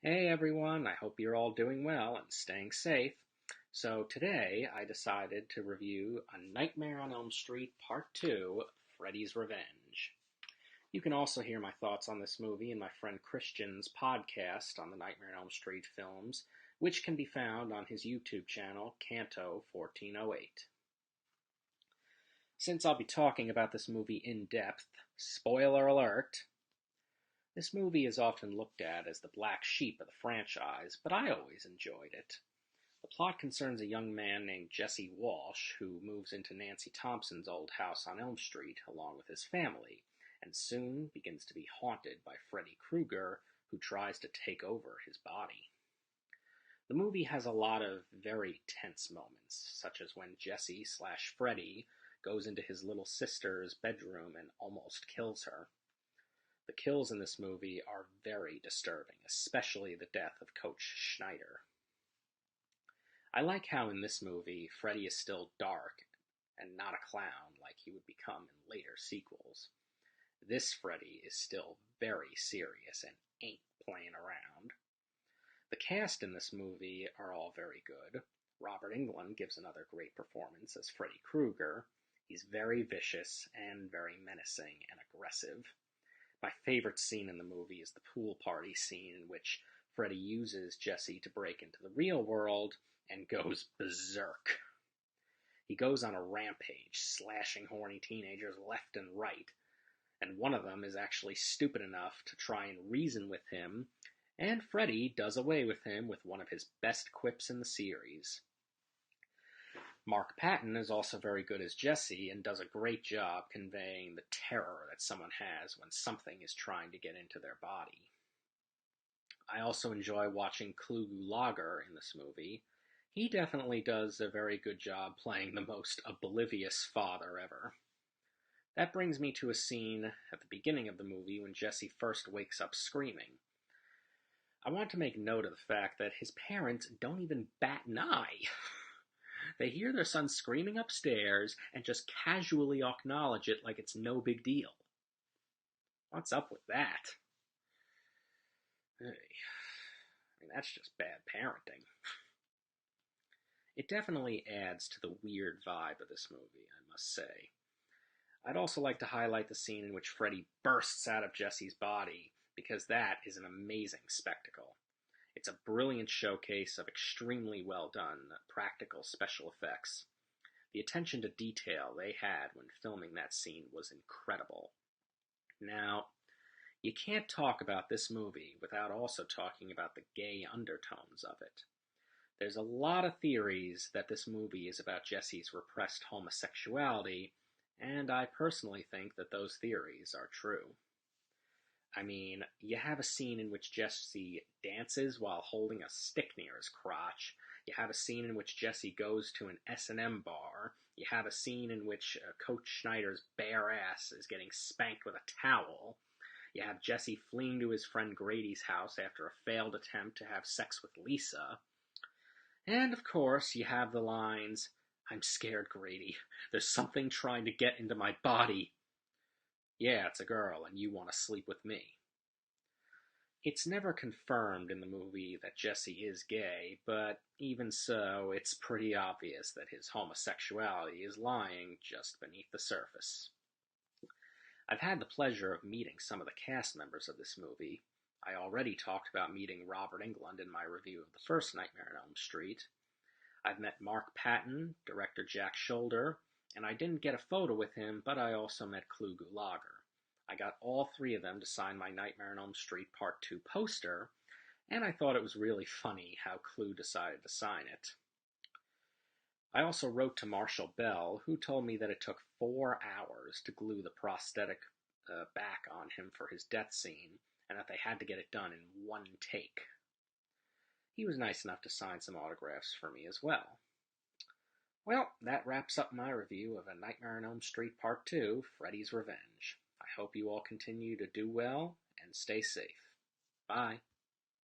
Hey everyone, I hope you're all doing well and staying safe. So today I decided to review A Nightmare on Elm Street Part 2, Freddy's Revenge. You can also hear my thoughts on this movie in my friend Christian's podcast on the Nightmare on Elm Street films, which can be found on his YouTube channel, Canto 1408. Since I'll be talking about this movie in depth, spoiler alert, this movie is often looked at as the black sheep of the franchise, but I always enjoyed it. The plot concerns a young man named Jesse Walsh who moves into Nancy Thompson's old house on Elm Street along with his family, and soon begins to be haunted by Freddy Krueger, who tries to take over his body. The movie has a lot of very tense moments, such as when Jesse/Freddy goes into his little sister's bedroom and almost kills her. The kills in this movie are very disturbing, especially the death of Coach Schneider. I like how in this movie, Freddy is still dark and not a clown like he would become in later sequels. This Freddy is still very serious and ain't playing around. The cast in this movie are all very good. Robert Englund gives another great performance as Freddy Krueger. He's very vicious and very menacing and aggressive. My favorite scene in the movie is the pool party scene in which Freddy uses Jesse to break into the real world and goes berserk. He goes on a rampage, slashing horny teenagers left and right, and one of them is actually stupid enough to try and reason with him, and Freddy does away with him with one of his best quips in the series. Mark Patton is also very good as Jesse and does a great job conveying the terror that someone has when something is trying to get into their body. I also enjoy watching Clu Gulager in this movie. He definitely does a very good job playing the most oblivious father ever. That brings me to a scene at the beginning of the movie when Jesse first wakes up screaming. I want to make note of the fact that his parents don't even bat an eye. They hear their son screaming upstairs and just casually acknowledge it like it's no big deal. What's up with that? Hey, that's just bad parenting. It definitely adds to the weird vibe of this movie, I must say. I'd also like to highlight the scene in which Freddy bursts out of Jesse's body, because that is an amazing spectacle. It's a brilliant showcase of extremely well done practical special effects. The attention to detail they had when filming that scene was incredible. Now, you can't talk about this movie without also talking about the gay undertones of it. There's a lot of theories that this movie is about Jesse's repressed homosexuality, and I personally think that those theories are true. I mean, you have a scene in which Jesse dances while holding a stick near his crotch. You have a scene in which Jesse goes to an S&M bar. You have a scene in which Coach Schneider's bare ass is getting spanked with a towel. You have Jesse fleeing to his friend Grady's house after a failed attempt to have sex with Lisa. And, of course, you have the lines, "I'm scared, Grady. There's something trying to get into my body. Yeah, it's a girl, and you want to sleep with me." It's never confirmed in the movie that Jesse is gay, but even so, it's pretty obvious that his homosexuality is lying just beneath the surface. I've had the pleasure of meeting some of the cast members of this movie. I already talked about meeting Robert Englund in my review of the first Nightmare on Elm Street. I've met Mark Patton, director Jack Shoulder, and I didn't get a photo with him, but I also met Clu Gulager. I got all three of them to sign my Nightmare on Elm Street Part 2 poster, and I thought it was really funny how Clu decided to sign it. I also wrote to Marshall Bell, who told me that it took 4 hours to glue the prosthetic back on him for his death scene, and that they had to get it done in one take. He was nice enough to sign some autographs for me as well. Well, that wraps up my review of A Nightmare on Elm Street Part 2, Freddy's Revenge. I hope you all continue to do well and stay safe. Bye.